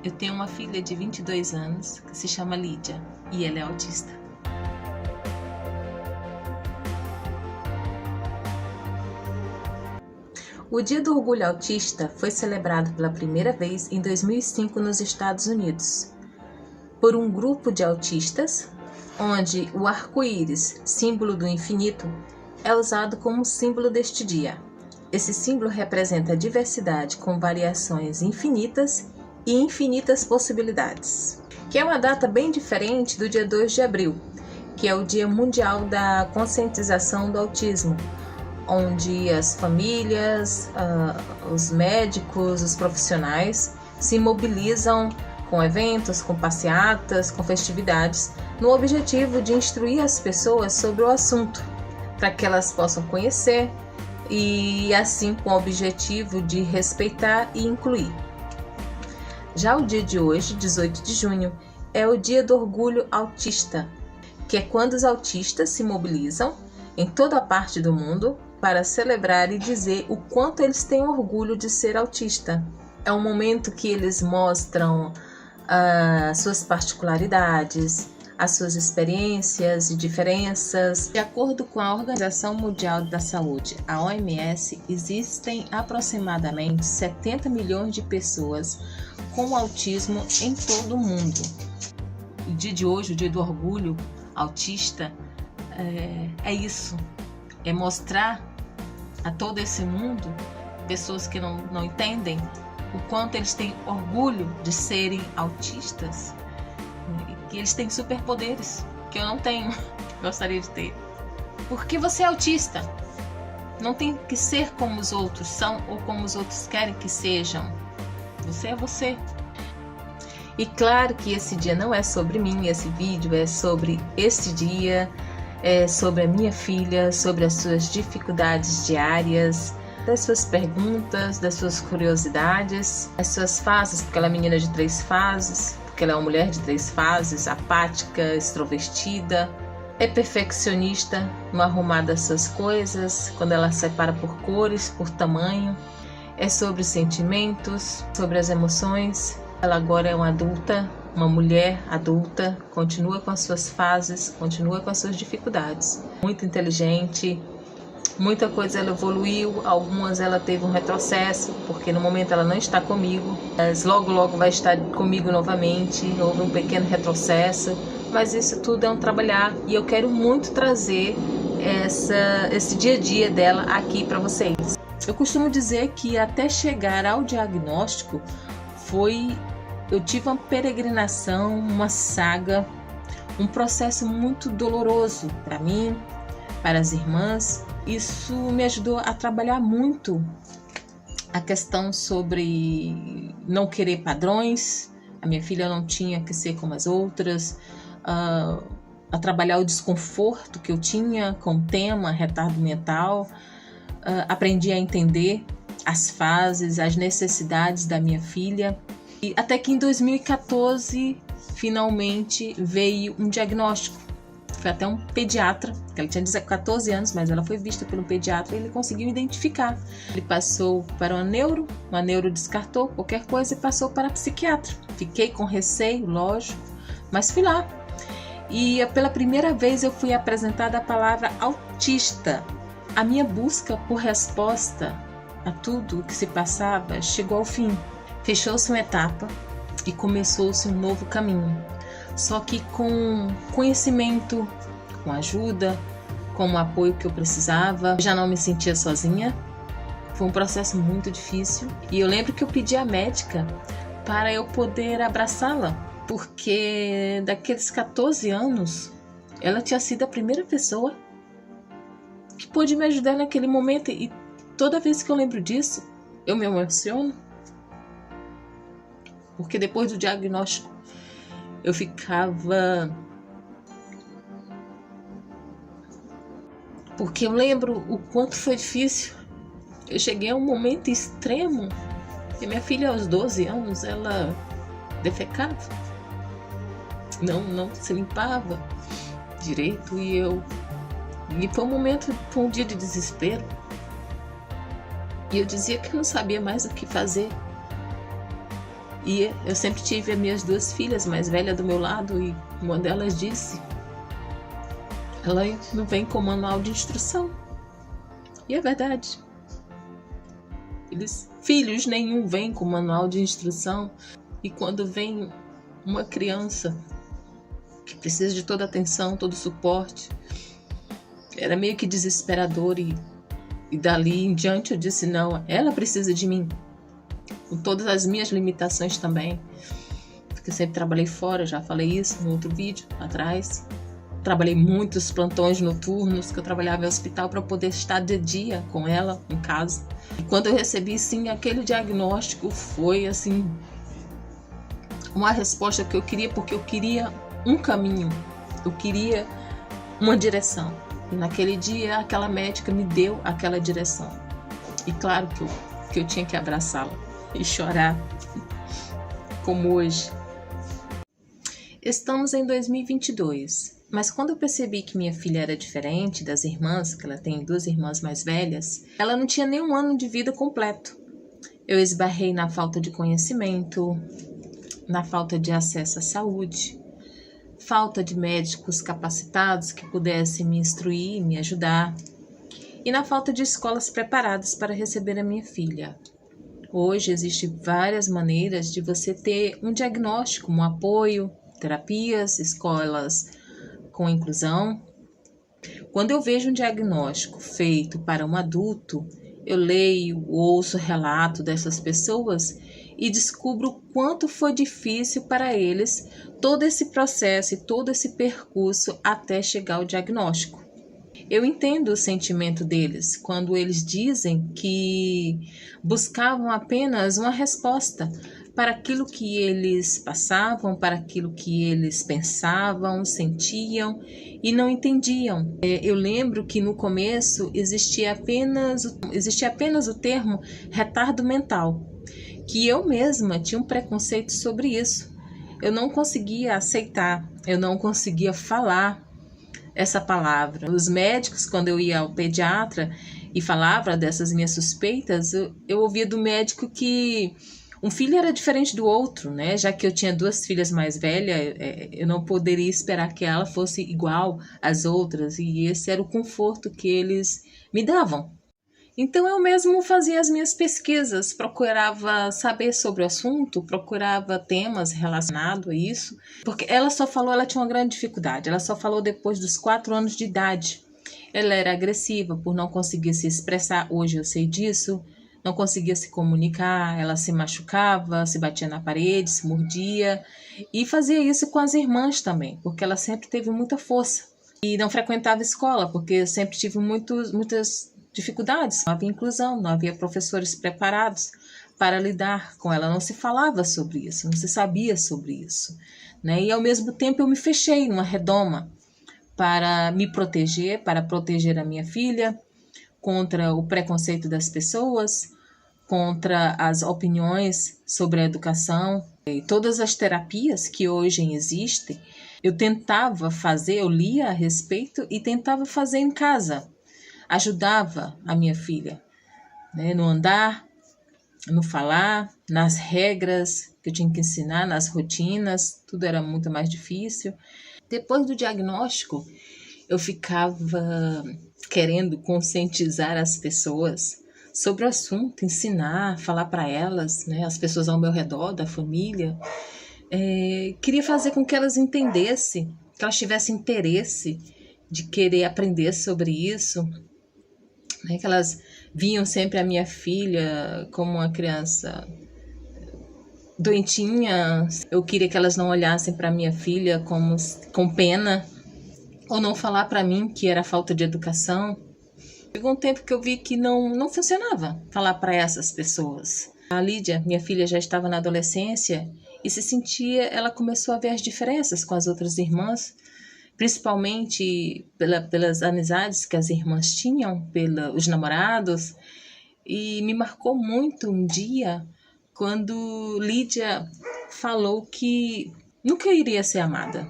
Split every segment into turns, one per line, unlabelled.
Eu tenho uma filha de 22 anos que se chama Lídia e ela é autista. O Dia do Orgulho Autista foi celebrado pela primeira vez em 2005 nos Estados Unidos, por um grupo de autistas, onde o arco-íris, símbolo do infinito, é usado como símbolo deste dia. Esse símbolo representa a diversidade com variações infinitas e infinitas possibilidades, que é uma data bem diferente do dia 2 de abril, que é o Dia Mundial da Conscientização do Autismo, onde as famílias, os médicos, os profissionais se mobilizam com eventos, com passeatas, com festividades, no objetivo de instruir as pessoas sobre o assunto, para que elas possam conhecer e assim com o objetivo de respeitar e incluir. Já o dia de hoje, 18 de junho, é o Dia do Orgulho Autista, que é quando os autistas se mobilizam em toda a parte do mundo para celebrar e dizer o quanto eles têm orgulho de ser autista. É um momento que eles mostram suas particularidades, as suas experiências e diferenças. De acordo com a Organização Mundial da Saúde, a OMS, existem aproximadamente 70 milhões de pessoas com autismo em todo o mundo. O dia de hoje, o Dia do Orgulho Autista, é isso, é mostrar a todo esse mundo, pessoas que não entendem, o quanto eles têm orgulho de serem autistas, que eles têm superpoderes que eu não tenho, gostaria de ter. Porque você é autista, não tem que ser como os outros são ou como os outros querem que sejam. Você é você. E claro que esse dia não é sobre mim, esse vídeo é sobre este dia, é sobre a minha filha, sobre as suas dificuldades diárias, das suas perguntas, das suas curiosidades, as suas fases, porque ela é menina de 3 fases, porque ela é uma mulher de 3 fases, apática, extrovertida, é perfeccionista no arrumar das suas coisas, quando ela separa por cores, por tamanho, é sobre os sentimentos, sobre as emoções. Ela agora é uma adulta, uma mulher adulta, continua com as suas fases, continua com as suas dificuldades. Muito inteligente, muita coisa ela evoluiu, algumas ela teve um retrocesso, porque no momento ela não está comigo, mas logo vai estar comigo novamente, houve um pequeno retrocesso, mas isso tudo é um trabalhar e eu quero muito trazer esse dia a dia dela aqui para vocês. Eu costumo dizer que até chegar ao diagnóstico eu tive uma peregrinação, uma saga, um processo muito doloroso para mim, para as irmãs. Isso me ajudou a trabalhar muito a questão sobre não querer padrões. A minha filha não tinha que ser como as outras, a trabalhar o desconforto que eu tinha com o tema retardo mental. Aprendi a entender as fases, as necessidades da minha filha. E até que em 2014, finalmente, veio um diagnóstico. Foi até um pediatra, que ela tinha 14 anos, mas ela foi vista pelo pediatra e ele conseguiu identificar. Ele passou para uma neuro descartou qualquer coisa e passou para a psiquiatra. Fiquei com receio, lógico, mas fui lá. E pela primeira vez eu fui apresentada a palavra autista. A minha busca por resposta a tudo o que se passava chegou ao fim. Fechou-se uma etapa e começou-se um novo caminho. Só que com conhecimento, com ajuda, com o apoio que eu precisava, eu já não me sentia sozinha. Foi um processo muito difícil. E eu lembro que eu pedi à médica para eu poder abraçá-la, porque daqueles 14 anos, ela tinha sido a primeira pessoa que pôde me ajudar naquele momento. E toda vez que eu lembro disso, eu me emociono. Porque depois do diagnóstico, eu ficava... Porque eu lembro o quanto foi difícil. Eu cheguei a um momento extremo. E minha filha, aos 12 anos, ela defecava. Não se limpava direito. E foi um dia de desespero. E eu dizia que eu não sabia mais o que fazer. E eu sempre tive as minhas duas filhas mais velhas do meu lado e uma delas disse: ela não vem com manual de instrução. E é verdade. Filhos nenhum vem com manual de instrução. E quando vem uma criança que precisa de toda a atenção, todo o suporte, era meio que desesperador. E dali em diante eu disse: não, ela precisa de mim, com todas as minhas limitações também, porque eu sempre trabalhei fora, já falei isso no outro vídeo atrás. Trabalhei muitos plantões noturnos, que eu trabalhava em hospital para poder estar de dia com ela em casa. E quando eu recebi sim aquele diagnóstico, foi assim uma resposta que eu queria, porque eu queria um caminho, eu queria uma direção. E naquele dia aquela médica me deu aquela direção. E claro que eu tinha que abraçá-la e chorar, como hoje. Estamos em 2022, mas quando eu percebi que minha filha era diferente das irmãs, que ela tem duas irmãs mais velhas, ela não tinha nem um ano de vida completo. Eu esbarrei na falta de conhecimento, na falta de acesso à saúde, falta de médicos capacitados que pudessem me instruir e me ajudar, e na falta de escolas preparadas para receber a minha filha. Hoje existem várias maneiras de você ter um diagnóstico, um apoio, terapias, escolas com inclusão. Quando eu vejo um diagnóstico feito para um adulto, eu leio, ouço relato dessas pessoas e descubro o quanto foi difícil para eles todo esse processo e todo esse percurso até chegar ao diagnóstico. Eu entendo o sentimento deles quando eles dizem que buscavam apenas uma resposta para aquilo que eles passavam, para aquilo que eles pensavam, sentiam e não entendiam. Eu lembro que no começo existia apenas o termo retardo mental, que eu mesma tinha um preconceito sobre isso. Eu não conseguia aceitar, eu não conseguia falar essa palavra. Os médicos, quando eu ia ao pediatra e falava dessas minhas suspeitas, eu ouvia do médico que um filho era diferente do outro, né? Já que eu tinha duas filhas mais velhas, eu não poderia esperar que ela fosse igual às outras, e esse era o conforto que eles me davam. Então eu mesmo fazia as minhas pesquisas, procurava saber sobre o assunto, procurava temas relacionados a isso, porque ela tinha uma grande dificuldade, ela só falou depois dos 4 anos de idade. Ela era agressiva por não conseguir se expressar, hoje eu sei disso, não conseguia se comunicar, ela se machucava, se batia na parede, se mordia, e fazia isso com as irmãs também, porque ela sempre teve muita força. E não frequentava escola, porque eu sempre tive muitas dificuldades, não havia inclusão, não havia professores preparados para lidar com ela, não se falava sobre isso, não se sabia sobre isso, né? E ao mesmo tempo eu me fechei numa redoma para me proteger, para proteger a minha filha contra o preconceito das pessoas, contra as opiniões sobre a educação. E todas as terapias que hoje existem, eu tentava fazer, eu lia a respeito e tentava fazer em casa. Ajudava a minha filha, né, no andar, no falar, nas regras que eu tinha que ensinar, nas rotinas, tudo era muito mais difícil. Depois do diagnóstico, eu ficava querendo conscientizar as pessoas sobre o assunto, ensinar, falar para elas, né, as pessoas ao meu redor, da família. Queria fazer com que elas entendessem, que elas tivessem interesse de querer aprender sobre isso, né, que elas viam sempre a minha filha como uma criança doentinha. Eu queria que elas não olhassem para minha filha com pena, ou não falar para mim que era falta de educação. Chegou um tempo que eu vi que não funcionava falar para essas pessoas. A Lídia, minha filha, já estava na adolescência e ela começou a ver as diferenças com as outras irmãs, principalmente pelas amizades que as irmãs tinham, pelos namorados, e me marcou muito um dia quando Lídia falou que nunca iria ser amada,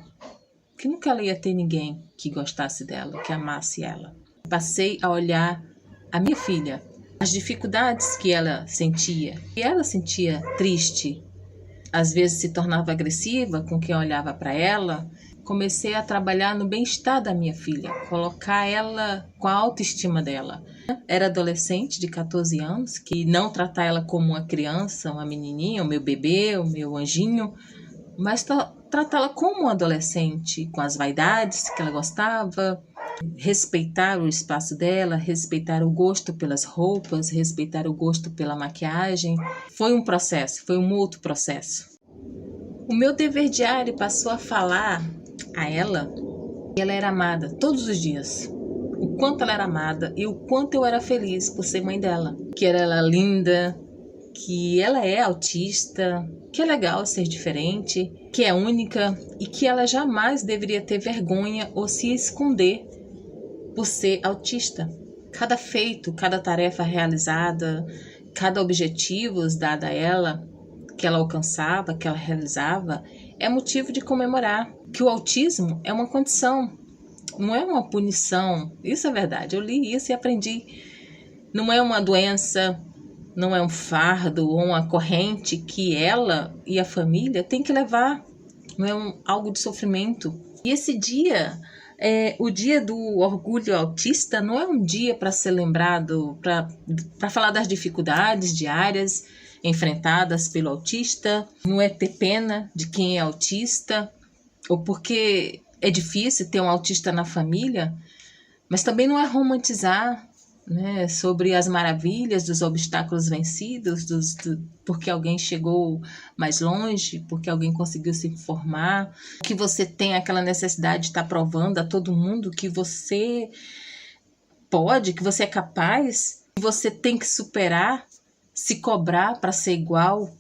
que nunca ela ia ter ninguém que gostasse dela, que amasse ela. Passei a olhar a minha filha, as dificuldades que ela sentia, e ela sentia triste, às vezes se tornava agressiva com quem olhava para ela, comecei a trabalhar no bem-estar da minha filha, colocar ela com a autoestima dela. Era adolescente de 14 anos, que não tratar ela como uma criança, uma menininha, o meu bebê, o meu anjinho, mas tratá-la como um adolescente, com as vaidades que ela gostava, respeitar o espaço dela, respeitar o gosto pelas roupas, respeitar o gosto pela maquiagem. Foi um processo, foi um outro processo. O meu dever diário passou a falar a ela que ela era amada todos os dias. O quanto ela era amada e o quanto eu era feliz por ser mãe dela. Que ela era linda, que ela é autista, que é legal ser diferente, que é única e que ela jamais deveria ter vergonha ou se esconder por ser autista. Cada feito, cada tarefa realizada, cada objetivo dado a ela, que ela alcançava, que ela realizava, é motivo de comemorar. Que o autismo é uma condição, não é uma punição. Isso é verdade, eu li isso e aprendi. Não é uma doença, não é um fardo ou uma corrente que ela e a família têm que levar. Não é algo de sofrimento. E esse dia, o dia do orgulho autista, não é um dia para ser lembrado, para falar das dificuldades diárias enfrentadas pelo autista, não é ter pena de quem é autista, ou porque é difícil ter um autista na família, mas também não é romantizar, né, sobre as maravilhas dos obstáculos vencidos, porque alguém chegou mais longe, porque alguém conseguiu se formar, que você tem aquela necessidade de estar provando a todo mundo que você pode, que você é capaz, que você tem que superar, se cobrar para ser igual.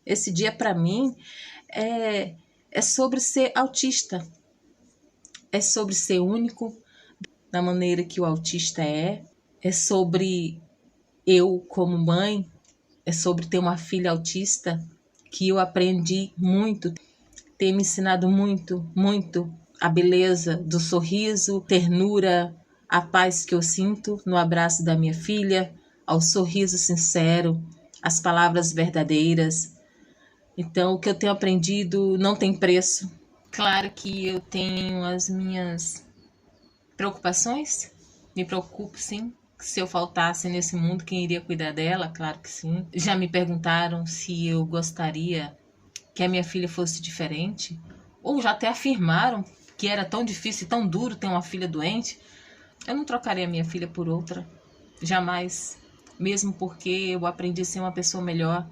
Esse dia para mim é sobre ser autista, é sobre ser único da maneira que o autista é sobre eu como mãe, é sobre ter uma filha autista que eu aprendi muito, tem me ensinado muito, muito a beleza do sorriso, ternura, a paz que eu sinto no abraço da minha filha, ao sorriso sincero, as palavras verdadeiras. Então, o que eu tenho aprendido não tem preço. Claro que eu tenho as minhas preocupações, me preocupo sim. Se eu faltasse nesse mundo, quem iria cuidar dela? Claro que sim. Já me perguntaram se eu gostaria que a minha filha fosse diferente, ou já até afirmaram que era tão difícil e tão duro ter uma filha doente. Eu não trocaria a minha filha por outra, jamais. Mesmo porque eu aprendi a ser uma pessoa melhor,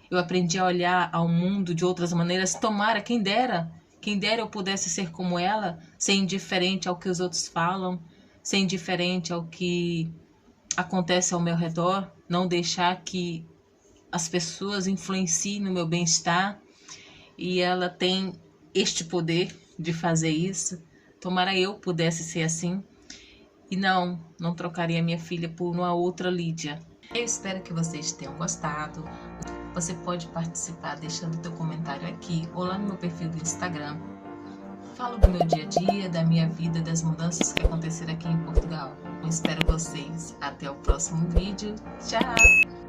eu aprendi a olhar ao mundo de outras maneiras. Tomara, quem dera eu pudesse ser como ela, ser indiferente ao que os outros falam, ser indiferente ao que acontece ao meu redor, não deixar que as pessoas influenciem no meu bem-estar, e ela tem este poder de fazer isso. Tomara eu pudesse ser assim, e não trocaria minha filha por uma outra Lídia. Eu espero que vocês tenham gostado. Você pode participar deixando teu comentário aqui ou lá no meu perfil do Instagram. Falo do meu dia a dia, da minha vida, das mudanças que aconteceram aqui em Portugal. Eu espero vocês. Até o próximo vídeo. Tchau!